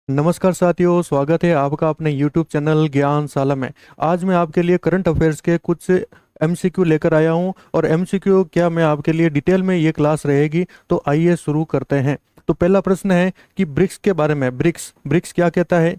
नमस्कार साथियों, स्वागत है आपका अपने YouTube चैनल ज्ञानशाला में। आज मैं आपके लिए करंट अफेयर्स के कुछ एमसीक्यू लेकर आया हूं और एमसीक्यू क्या मैं आपके लिए डिटेल में ये क्लास रहेगी। तो आइए शुरू करते हैं। तो पहला प्रश्न है कि ब्रिक्स के बारे में। ब्रिक्स ब्रिक्स क्या कहता है?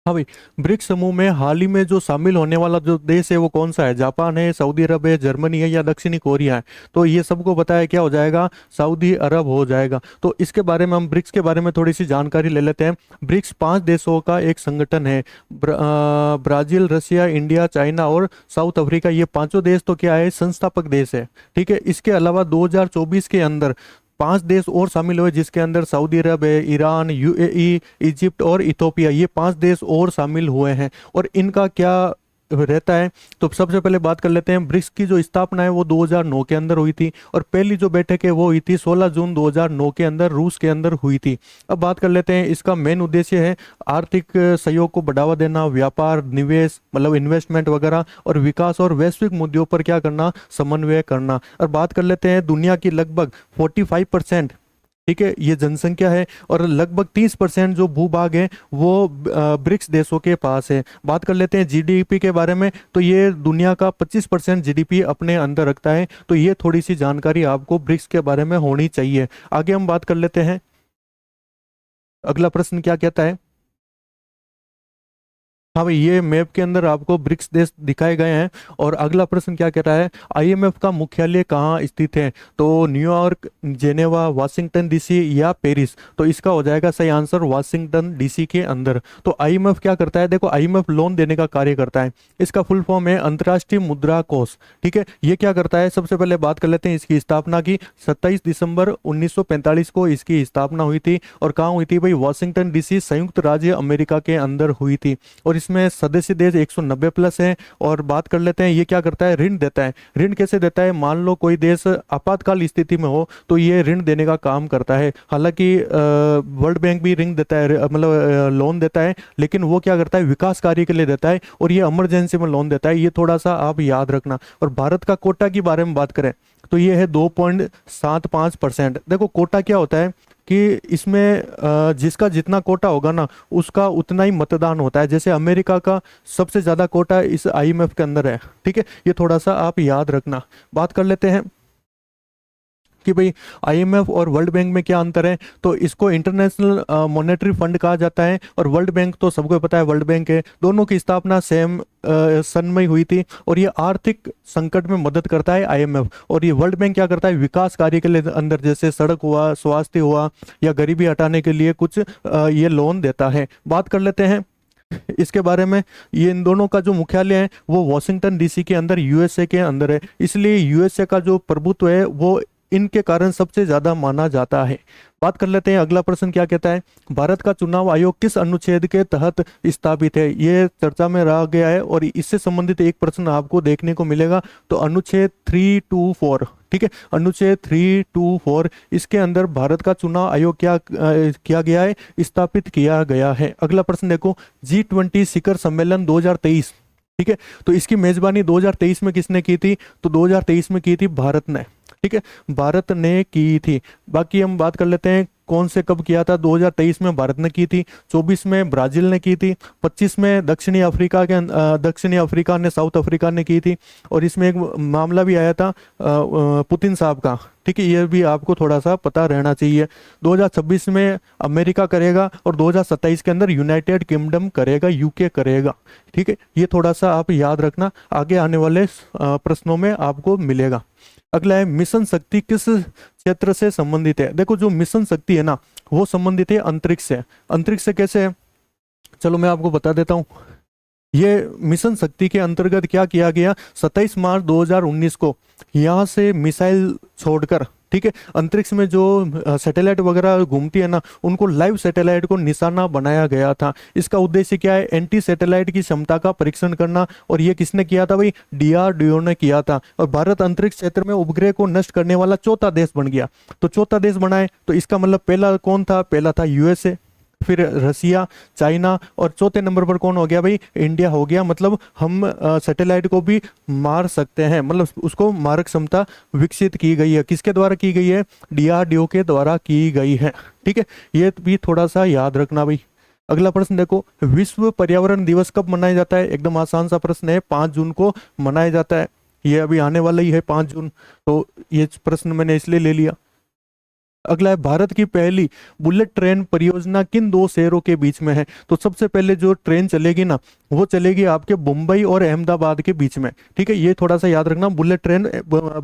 हाँ भाई, ब्रिक्स समूह में हाल ही में जो शामिल होने वाला जो देश है वो कौन सा है? जापान है, सऊदी अरब है, जर्मनी है या दक्षिणी कोरिया है? तो ये सबको बताया क्या हो जाएगा? सऊदी अरब हो जाएगा। तो इसके बारे में हम ब्रिक्स के बारे में थोड़ी सी जानकारी ले लेते हैं। ब्रिक्स 5 देशों का एक संगठन है। ब्राजील, रशिया, इंडिया, चाइना और साउथ अफ्रीका, ये पांचों देश तो क्या है? संस्थापक देश है। ठीक है। इसके अलावा 2024 के अंदर 5 देश और शामिल हुए, जिसके अंदर सऊदी अरब है, ईरान, यूएई, इजिप्ट और इथोपिया, ये 5 देश और शामिल हुए हैं। और इनका क्या रहता है? तो सबसे पहले बात कर लेते हैं। ब्रिक्स की जो स्थापना है वो 2009 के अंदर हुई थी और पहली जो बैठक है वो हुई थी 16 जून 2009 के अंदर रूस के अंदर हुई थी। अब बात कर लेते हैं, इसका मेन उद्देश्य है आर्थिक सहयोग को बढ़ावा देना, व्यापार, निवेश मतलब इन्वेस्टमेंट वगैरह, और विकास और वैश्विक मुद्दों पर क्या करना? समन्वय करना। और बात कर लेते हैं दुनिया की लगभग 45%, ठीक है, ये जनसंख्या है और लगभग 30% जो भूभाग है वो ब्रिक्स देशों के पास है। बात कर लेते हैं जीडीपी के बारे में। तो ये दुनिया का 25% जीडीपी अपने अंदर रखता है। तो ये थोड़ी सी जानकारी आपको ब्रिक्स के बारे में होनी चाहिए। आगे हम बात कर लेते हैं। अगला प्रश्न क्या कहता है? हाँ भाई, ये मैप के अंदर आपको ब्रिक्स देश दिखाए गए हैं। और अगला प्रश्न क्या कह रहा है? आईएमएफ का मुख्यालय कहाँ स्थित है? तो न्यूयॉर्क, जेनेवा, वाशिंगटन डीसी या पेरिस? तो इसका हो जाएगा सही आंसर वाशिंगटन डीसी के अंदर। तो आईएमएफ क्या करता है? देखो, आईएमएफ लोन देने का कार्य करता है। इसका फुल फॉर्म है अंतर्राष्ट्रीय मुद्रा कोष। ठीक है। ये क्या करता है? सबसे पहले बात कर लेते हैं इसकी स्थापना की। 27 दिसंबर 1945 को इसकी स्थापना हुई थी। और कहाँ हुई थी भाई? वाशिंगटन डीसी, संयुक्त राज्य अमेरिका के अंदर हुई थी। और इसमें सदस्य देश 190 प्लस हैं। और बात कर लेते हैं ये क्या करता है? ऋण देता है। ऋण कैसे देता है? मान लो कोई देश आपातकाल स्थिति में हो तो ये ऋण देने का काम करता है। हालांकि वर्ल्ड बैंक भी ऋण देता है, मतलब लोन देता है, लेकिन वो क्या करता है? विकास कार्य के लिए देता है और ये इमरजेंसी में लोन देता है। ये थोड़ा सा आप याद रखना। और भारत का कोटा के बारे में बात करें तो ये है 2.75%। देखो, कोटा क्या होता है कि इसमें जिसका जितना कोटा होगा ना उसका उतना ही मतदान होता है। जैसे अमेरिका का सबसे ज्यादा कोटा इस आईएमएफ के अंदर है। ठीक है, ये थोड़ा सा आप याद रखना। बात कर लेते हैं कि भाई आईएमएफ और वर्ल्ड बैंक में क्या अंतर है। तो इसको इंटरनेशनल मॉनेटरी फंड कहा जाता है और वर्ल्ड बैंक तो सबको पता है वर्ल्ड बैंक है। दोनों की स्थापना सेम सन में हुई थी। और ये आर्थिक संकट में मदद करता है आईएमएफ, और ये वर्ल्ड बैंक क्या करता है? विकास कार्य के लिए अंदर, जैसे सड़क हुआ, स्वास्थ्य हुआ या गरीबी हटाने के लिए कुछ ये लोन देता है। बात कर लेते हैं इसके बारे में। ये इन दोनों का जो मुख्यालय है वो वॉशिंगटन डीसी के अंदर यूएसए के अंदर है। इसलिए यूएसए का जो प्रभुत्व है वो इनके कारण सबसे ज्यादा माना जाता है। बात कर लेते हैं अगला प्रश्न क्या कहता है? भारत का चुनाव आयोग किस अनुच्छेद के तहत स्थापित है? ये चर्चा में रह गया है और इससे संबंधित एक प्रश्न आपको देखने को मिलेगा। तो अनुच्छेद 324, ठीक है, अनुच्छेद 324, इसके अंदर भारत का चुनाव आयोग क्या किया गया है? स्थापित किया गया है। अगला प्रश्न देखो, G20 शिखर सम्मेलन 2023, ठीक है, तो इसकी मेजबानी 2023 में किसने की थी? तो 2023 में की थी भारत ने। ठीक है, भारत ने की थी। बाकी हम बात कर लेते हैं कौन से कब किया था। 2023 में भारत ने की थी, 24 में ब्राजील ने की थी, 25 में दक्षिणी अफ्रीका ने, साउथ अफ्रीका ने की थी। और इसमें एक मामला भी आया था पुतिन साहब का। ठीक है, ये भी आपको थोड़ा सा पता रहना चाहिए। 2026 में अमेरिका करेगा और 2027 के अंदर यूनाइटेड किंगडम करेगा, यूके करेगा। ठीक है, ये थोड़ा सा आप याद रखना, आगे आने वाले प्रश्नों में आपको मिलेगा। अगला है मिशन शक्ति किस क्षेत्र से संबंधित है? देखो, जो मिशन शक्ति है ना वो संबंधित है अंतरिक्ष से। अंतरिक्ष से कैसे है? चलो मैं आपको बता देता हूँ। ये मिशन शक्ति के अंतर्गत क्या किया गया? 27 मार्च 2019 को यहाँ से मिसाइल छोड़कर, ठीक है, अंतरिक्ष में जो सैटेलाइट वगैरह घूमती है ना उनको, लाइव सैटेलाइट को निशाना बनाया गया था। इसका उद्देश्य क्या है? एंटी सैटेलाइट की क्षमता का परीक्षण करना। और ये किसने किया था भाई? डीआरडीओ ने किया था। और भारत अंतरिक्ष क्षेत्र में उपग्रह को नष्ट करने वाला चौथा देश बन गया। तो चौथा देश बनाए तो इसका मतलब पहला कौन था? पहला था यूएसए। फिर रसिया, चाइना, और चौथे नंबर पर कौन हो गया भाई? इंडिया हो गया। मतलब हम सैटेलाइट को भी मार सकते हैं, मतलब उसको मारक क्षमता विकसित की गई है। किसके द्वारा की गई है? डीआरडीओ के द्वारा की गई है। ठीक है, ये भी थोड़ा सा याद रखना भाई। अगला प्रश्न देखो, विश्व पर्यावरण दिवस कब मनाया जाता है? एकदम आसान सा प्रश्न है, 5 जून को मनाया जाता है। ये अभी आने वाला ही है 5 जून, तो ये प्रश्न मैंने इसलिए ले लिया। अगला है, भारत की पहली बुलेट ट्रेन परियोजना किन दो शहरों के बीच में है? तो सबसे पहले जो ट्रेन चलेगी ना, वो चलेगी आपके मुंबई और अहमदाबाद के बीच में। ठीक है, ये थोड़ा सा याद रखना, बुलेट ट्रेन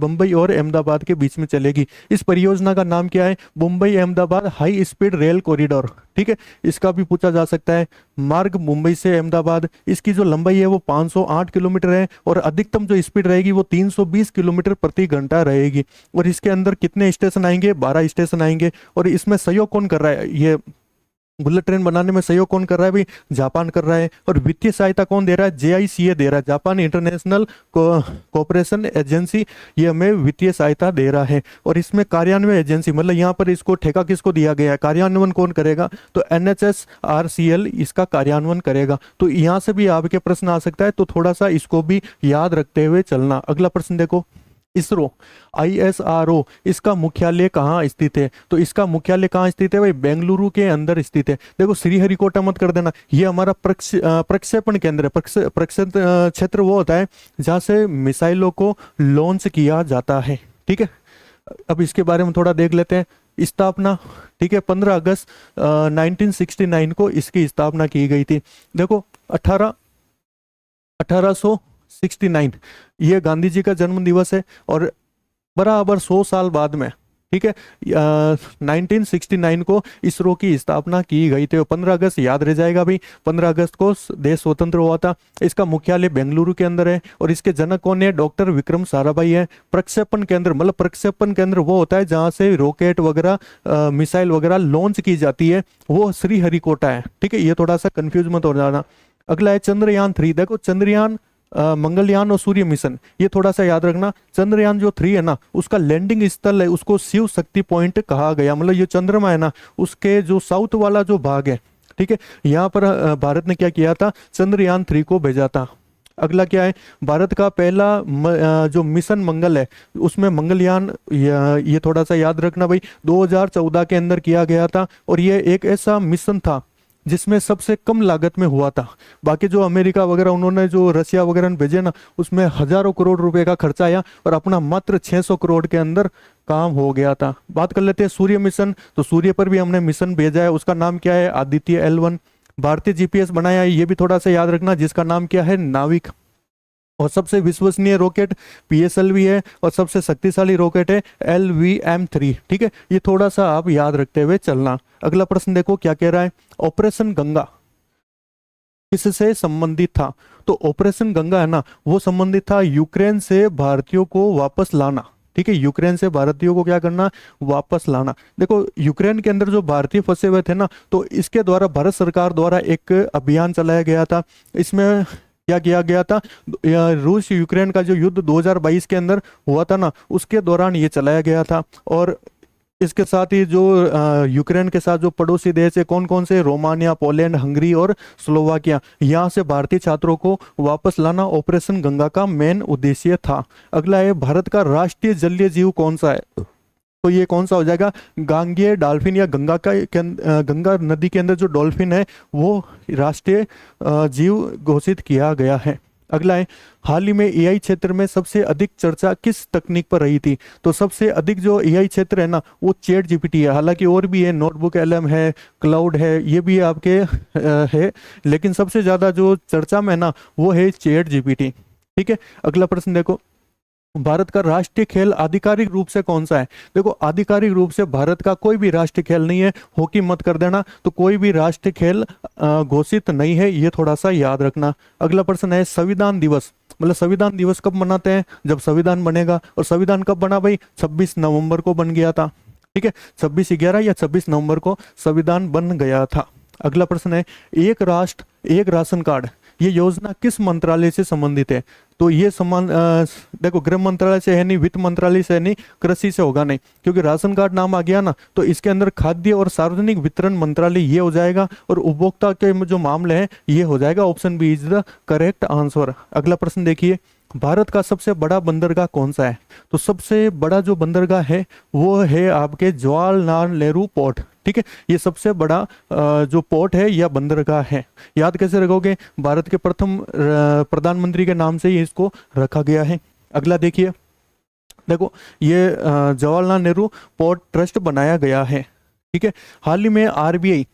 मुंबई और अहमदाबाद के बीच में चलेगी। इस परियोजना का नाम क्या है? Mumbai Ahmedabad high speed rail corridor. ठीक है, इसका भी पूछा जा सकता है। मार्ग मुंबई से अहमदाबाद, इसकी जो लंबाई है वो 508 किलोमीटर है, और अधिकतम जो स्पीड रहेगी वो 320 किलोमीटर प्रति घंटा रहेगी। और इसके अंदर कितने स्टेशन आएंगे? 12 स्टेशन आएंगे। और इसमें सहयोग कौन कर रहा है? ये बुलेट ट्रेन बनाने में सहयोग कौन कर रहा है भाई? जापान कर रहा है। और वित्तीय सहायता कौन दे रहा है? जेआईसीए दे रहा है, जापान इंटरनेशनल कोऑपरेशन एजेंसी, ये हमें वित्तीय सहायता दे रहा है। और इसमें कार्यान्वयन एजेंसी, मतलब यहाँ पर इसको ठेका किसको दिया गया है? कार्यान्वयन कौन करेगा? तो एनएचएसआरसीएल इसका कार्यान्वयन करेगा। तो यहाँ से भी आपके प्रश्न आ सकता है, तो थोड़ा सा इसको भी याद रखते हुए चलना। अगला प्रश्न देखो, इसरो, आईएसआरओ, इसका मुख्यालय कहाँ स्थित है? तो इसका मुख्यालय कहाँ स्थित है भाई? बेंगलुरु के अंदर स्थित है। देखो श्रीहरिकोटा मत कर देना, ये हमारा प्रक्षेपण केंद्र है। प्रक्षेपण क्षेत्र वो होता है जहाँ से मिसाइलों को लॉन्च किया जाता है। ठीक है, अब इसके बारे में थोड़ा देख लेते हैं। स्थापना, ठीक है, 15 अगस्त 1969 को इसकी स्थापना की गई थी। देखो 1869 ये गांधी जी का जन्म दिवस है, और बराबर 100 साल बाद में, ठीक है, 1969 को इसरो की स्थापना की गई थी। 15 अगस्त याद रह जाएगा भाई, 15 अगस्त को देश स्वतंत्र हुआ था। इसका मुख्यालय बेंगलुरु के अंदर है, और इसके जनक कौन है? डॉक्टर विक्रम साराभाई है। प्रक्षेपण केंद्र, मतलब प्रक्षेपण केंद्र वो होता है जहां से रॉकेट वगैरह मिसाइल वगैरह लॉन्च की जाती है, वो श्रीहरिकोटा है। ठीक है, ये थोड़ा सा कंफ्यूज मत हो जाना। अगला है चंद्रयान 3। देखो चंद्रयान, मंगलयान और सूर्य मिशन, ये थोड़ा सा याद रखना। चंद्रयान जो 3 है ना, उसका लैंडिंग स्थल है, उसको शिव शक्ति पॉइंट कहा गया। मतलब ये चंद्रमा है ना, उसके जो साउथ वाला जो भाग है, ठीक है, यहाँ पर भारत ने क्या किया था? चंद्रयान 3 को भेजा था। अगला क्या है? भारत का पहला जो मिशन मंगल है, उसमें मंगलयान, ये थोड़ा सा याद रखना भाई, 2014 के अंदर किया गया था। और ये एक ऐसा मिशन था जिसमें सबसे कम लागत में हुआ था। बाकी जो अमेरिका वगैरह, उन्होंने जो रशिया वगैरह ने भेजे ना, उसमें हजारों करोड़ रुपए का खर्चा आया, और अपना मात्र 600 करोड़ के अंदर काम हो गया था। बात कर लेते हैं सूर्य मिशन। तो सूर्य पर भी हमने मिशन भेजा है, उसका नाम क्या है? आदित्य L1। भारतीय जीपीएस बनाया है, ये भी थोड़ा सा याद रखना, जिसका नाम क्या है? नाविक। और सबसे विश्वसनीय रॉकेट PSLV है, और सबसे शक्तिशाली रॉकेट है LVM-3। ठीक है, ये थोड़ा सा आप याद रखते हुए चलना। अगला प्रश्न देखो क्या कह रहा है, ऑपरेशन गंगा किससे संबंधित था? तो ऑपरेशन गंगा है ना, वो संबंधित था यूक्रेन से भारतीयों को वापस लाना। ठीक है, यूक्रेन से भारतीयों को क्या करना? वापस लाना। देखो यूक्रेन के अंदर जो भारतीय फंसे हुए थे ना, तो इसके द्वारा भारत सरकार द्वारा एक अभियान चलाया गया था। इसमें क्या किया गया था? रूस यूक्रेन का जो युद्ध 2022 के अंदर हुआ था ना, उसके दौरान ये चलाया गया था। और इसके साथ ही जो यूक्रेन के साथ जो पड़ोसी देश है, कौन कौन से? रोमानिया, पोलैंड, हंगरी और स्लोवाकिया, यहाँ से भारतीय छात्रों को वापस लाना ऑपरेशन गंगा का मेन उद्देश्य था। अगला है, भारत का राष्ट्रीय जलीय जीव कौन सा है? तो ये कौन सा हो जाएगा? गांगेय डॉल्फिन, या गंगा नदी के अंदर जो डॉल्फिन है वो राष्ट्रीय जीव घोषित किया गया है। अगला है, हाल ही में AI क्षेत्र में सबसे अधिक चर्चा किस तकनीक पर रही थी? तो सबसे अधिक जो AI क्षेत्र है ना, वो ChatGPT है। हालांकि और भी है, नोटबुक LM है, क्लाउड है, ये भी आपके है, लेकिन सबसे ज्यादा जो चर्चा में है ना, वो है ChatGPT। ठीक है, अगला प्रश्न देखो, भारत का राष्ट्रीय खेल आधिकारिक रूप से कौन सा है? देखो आधिकारिक रूप से भारत का कोई भी राष्ट्रीय खेल नहीं है, हॉकी मत कर देना। तो कोई भी राष्ट्रीय खेल घोषित नहीं है, ये थोड़ा सा याद रखना। अगला प्रश्न है, संविधान दिवस, मतलब संविधान दिवस कब मनाते हैं? जब संविधान बनेगा। और संविधान कब बना भाई? 26 नवंबर को बन गया था। ठीक है, 26/11 या 26 नवंबर को संविधान बन गया था। अगला प्रश्न है, एक राष्ट्र एक राशन कार्ड, ये योजना किस मंत्रालय से संबंधित है? तो ये समान देखो, गृह मंत्रालय से है नहीं, वित्त मंत्रालय से है नहीं, कृषि से होगा नहीं, क्योंकि राशन कार्ड नाम आ गया ना, तो इसके अंदर खाद्य और सार्वजनिक वितरण मंत्रालय ये हो जाएगा, और उपभोक्ता के जो मामले हैं ये हो जाएगा। Option B is the correct answer. अगला प्रश्न देखिए, भारत का सबसे बड़ा बंदरगाह कौन सा है? तो सबसे बड़ा जो बंदरगाह है वो है आपके जवाहरलाल नेहरू पोर्ट। ठीक है, ये सबसे बड़ा जो पोर्ट है या बंदरगाह है। याद कैसे रखोगे? भारत के प्रथम प्रधानमंत्री के नाम से ही इसको रखा गया है। अगला देखिए, देखो ये जवाहरलाल नेहरू पोर्ट ट्रस्ट बनाया गया है। ठीक है, हाल ही में आरबीआई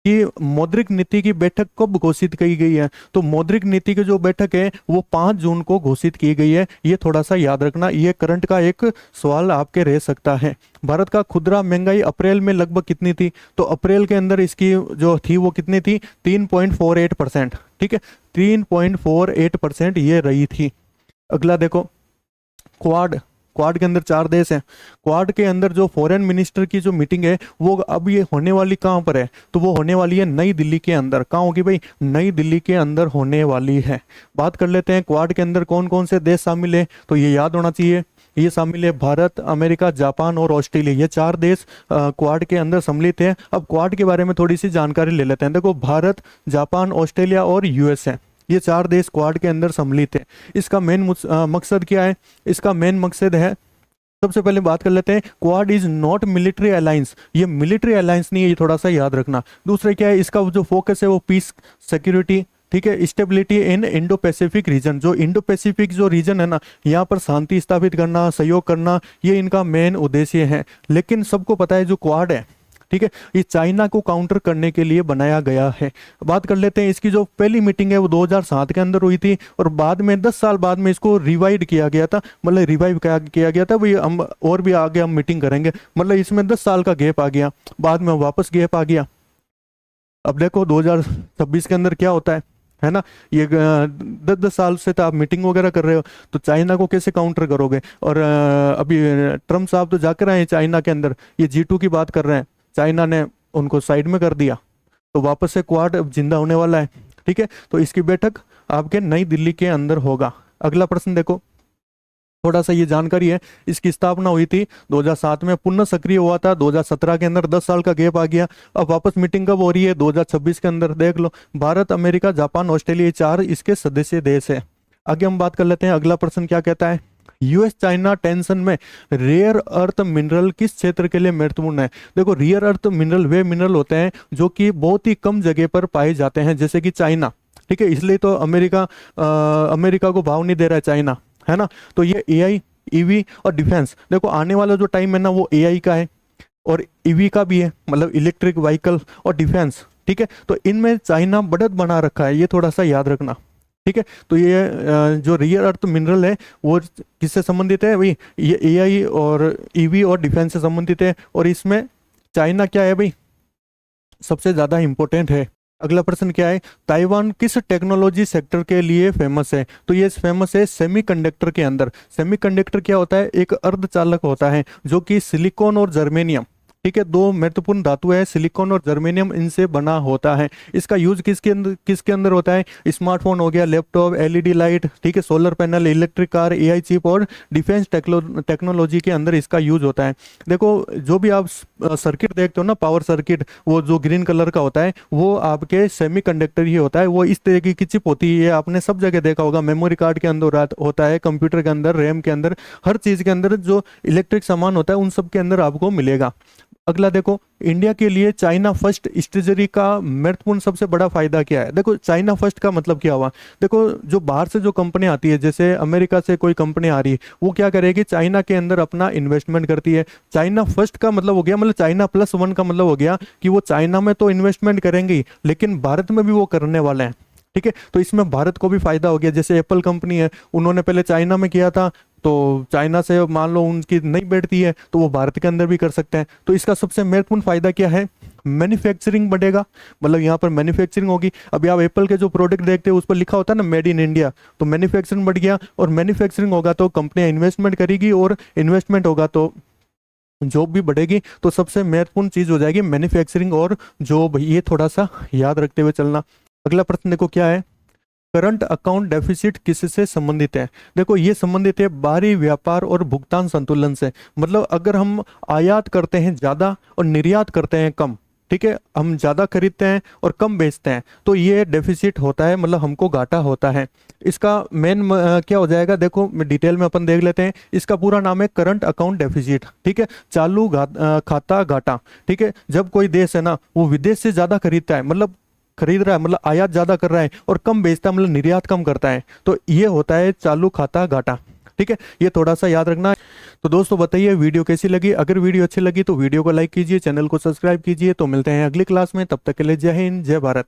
कि मौद्रिक नीति की बैठक कब घोषित की गई है? तो मौद्रिक नीति की जो बैठक है वो 5 जून को घोषित की गई है। ये थोड़ा सा याद रखना, ये करंट का एक सवाल आपके रह सकता है। भारत का खुदरा महंगाई अप्रैल में लगभग कितनी थी? तो अप्रैल के अंदर इसकी जो थी वो कितनी थी? 3.48%। ठीक है, 3.48% ये रही थी। अगला देखो, क्वाड क्वाड के अंदर 4 देश हैं। क्वाड के अंदर जो फॉरेन मिनिस्टर की जो मीटिंग है वो अब ये होने वाली कहाँ पर है? तो वो होने वाली है नई दिल्ली के अंदर। कहाँ होगी भाई? नई दिल्ली के अंदर होने वाली है। बात कर लेते हैं क्वाड के अंदर कौन कौन से देश शामिल है, तो ये याद होना चाहिए। ये शामिल है भारत, अमेरिका, जापान और ऑस्ट्रेलिया। ये 4 देश क्वाड के अंदर सम्मिलित है। अब क्वाड के बारे में थोड़ी सी जानकारी ले लेते हैं। देखो, भारत, जापान, ऑस्ट्रेलिया और यूएसए, ये 4 देश क्वाड के अंदर सम्मिलित है। इसका मेन मकसद क्या है? इसका मेन मकसद है, सबसे पहले बात कर लेते हैं, quad is not military alliance. ये मिलिट्री अलायंस नहीं है, ये थोड़ा सा याद रखना। दूसरा क्या है, इसका जो फोकस है वो पीस, सिक्योरिटी, ठीक है, stability in Indo Pacific region. जो इंडो पैसिफिक जो रीजन है ना, यहाँ पर शांति स्थापित करना, सहयोग करना, ये इनका मेन उद्देश्य है। लेकिन सबको पता है जो क्वाड है, ठीक है, ये चाइना को काउंटर करने के लिए बनाया गया है। बात कर लेते हैं, इसकी जो पहली मीटिंग है वो 2007 के अंदर हुई थी, और बाद में 10 साल बाद में इसको रिवाइड किया गया था, मतलब रिवाइव किया गया था भाई, हम और भी आगे हम मीटिंग करेंगे। मतलब इसमें 10 साल का गैप आ गया, बाद में वापस गैप आ गया। अब देखो 2026 के अंदर क्या होता है ना, ये 10-10 साल से तो आप मीटिंग वगैरह कर रहे हो, तो चाइना को कैसे काउंटर करोगे? और अभी ट्रम्प साहब तो जाकर आए हैं चाइना के अंदर, ये G2 की बात कर रहे हैं, चाइना ने उनको साइड में कर दिया, तो वापस से क्वाड अब जिंदा होने वाला है। ठीक है, तो इसकी बैठक आपके नई दिल्ली के अंदर होगा। अगला प्रश्न देखो, थोड़ा सा ये जानकारी है, इसकी स्थापना हुई थी 2007 में, पुनः सक्रिय हुआ था 2017 के अंदर, 10 साल का गैप आ गया। अब वापस मीटिंग कब हो रही है? 2026 के अंदर। देख लो, भारत, अमेरिका, जापान, ऑस्ट्रेलिया, 4 इसके सदस्य देश है। आगे हम बात कर लेते हैं, अगला प्रश्न क्या कहता है, यूएस चाइना टेंशन में रेयर अर्थ मिनरल किस क्षेत्र के लिए महत्वपूर्ण है? देखो, रेयर अर्थ मिनरल वे मिनरल होते हैं जो कि बहुत ही कम जगह पर पाए जाते हैं, जैसे कि चाइना। ठीक है, इसलिए तो अमेरिका को भाव नहीं दे रहा है चाइना, है ना। तो ये एआई, ईवी और डिफेंस, देखो आने वाला जो टाइम है ना वो एआई का है और ईवी का भी है, मतलब इलेक्ट्रिक व्हीकल और डिफेंस। ठीक है, तो इनमें चाइना बढ़त बना रखा है, ये थोड़ा सा याद रखना। ठीक है, तो ये जो रियर अर्थ मिनरल है वो किससे संबंधित है भाई? ये एआई और ईवी और डिफेंस से संबंधित है, और इसमें चाइना क्या है भाई? सबसे ज्यादा इंपॉर्टेंट है। अगला प्रश्न क्या है, ताइवान किस टेक्नोलॉजी सेक्टर के लिए फेमस है? तो ये फेमस है सेमीकंडक्टर के अंदर। सेमीकंडक्टर क्या होता है? एक अर्धचालक होता है जो कि सिलिकॉन और जर्मेनियम, ठीक है, 2 महत्वपूर्ण धातु है, सिलिकॉन और जर्मेनियम, इनसे बना होता है। इसका यूज किसके अंदर होता है? स्मार्टफोन हो गया, लैपटॉप, एलईडी लाइट, ठीक है, solar panel, electric car, AI chip और डिफेंस टेक्नोलॉजी के अंदर इसका यूज होता है। देखो, जो भी आप सर्किट देखते हो ना, पावर सर्किट, वो जो ग्रीन कलर का होता है वो आपके सेमीकंडक्टर ही होता है। वो इस तरीके की चिप होती है, आपने सब जगह देखा होगा, मेमोरी कार्ड के अंदर होता है, कंप्यूटर के अंदर, रैम के अंदर, हर चीज के अंदर जो इलेक्ट्रिक सामान होता है उन सब के अंदर आपको मिलेगा। अगला देखो, इंडिया के लिए चाइना फर्स्ट स्ट्रेटजी का महत्वपूर्ण सबसे बड़ा फायदा क्या है? देखो, चाइना फर्स्ट का मतलब क्या हुआ? देखो, जो बाहर से जो कंपनी आती है, जैसे अमेरिका से कोई कंपनी आ रही है, वो क्या करेगी? चाइना के अंदर अपना इन्वेस्टमेंट करती है। चाइना फर्स्ट का मतलब हो गया, मतलब चाइना +1 का मतलब हो गया कि वो चाइना में तो इन्वेस्टमेंट करेंगे लेकिन भारत में भी वो करने वाले हैं। ठीक है, तो इसमें भारत को भी फायदा हो गया। जैसे एप्पल कंपनी है, उन्होंने पहले चाइना में किया था, तो चाइना से मान लो उनकी नहीं बैठती है तो वो भारत के अंदर भी कर सकते हैं। तो इसका सबसे महत्वपूर्ण फायदा क्या है? मैन्युफैक्चरिंग बढ़ेगा, मतलब यहाँ पर मैन्युफैक्चरिंग होगी। अभी आप एप्पल के जो प्रोडक्ट देखते हो उस पर लिखा होता है ना मेड इन इंडिया, तो मैन्युफैक्चरिंग बढ़ गया, और मैन्युफैक्चरिंग होगा तो कंपनियां इन्वेस्टमेंट करेगी, और इन्वेस्टमेंट होगा तो जॉब भी बढ़ेगी। तो सबसे महत्वपूर्ण चीज हो जाएगी मैन्युफैक्चरिंग और जॉब, ये थोड़ा सा याद रखते हुए चलना। अगला प्रश्न देखो क्या है, करंट अकाउंट डेफिसिट किससे संबंधित है? देखो ये संबंधित है बाहरी व्यापार और भुगतान संतुलन से। मतलब अगर हम आयात करते हैं ज्यादा और निर्यात करते हैं कम, ठीक है, हम ज्यादा खरीदते हैं और कम बेचते हैं, तो ये डेफिसिट होता है, मतलब हमको घाटा होता है। इसका मेन क्या हो जाएगा, देखो डिटेल में अपन देख लेते हैं। इसका पूरा नाम है करंट अकाउंट डेफिसिट, ठीक है, चालू खाता घाटा। ठीक है, जब कोई देश है ना वो विदेश से ज्यादा खरीदता है, मतलब खरीद रहा है, मतलब आयात ज्यादा कर रहा है, और कम बेचता है, मतलब निर्यात कम करता है, तो ये होता है चालू खाता घाटा। ठीक है, ये थोड़ा सा याद रखना है। तो दोस्तों बताइए वीडियो कैसी लगी। अगर वीडियो अच्छी लगी तो वीडियो को लाइक कीजिए, चैनल को सब्सक्राइब कीजिए। तो मिलते हैं अगली क्लास में, तब तक के लिए जय हिंद, जय भारत।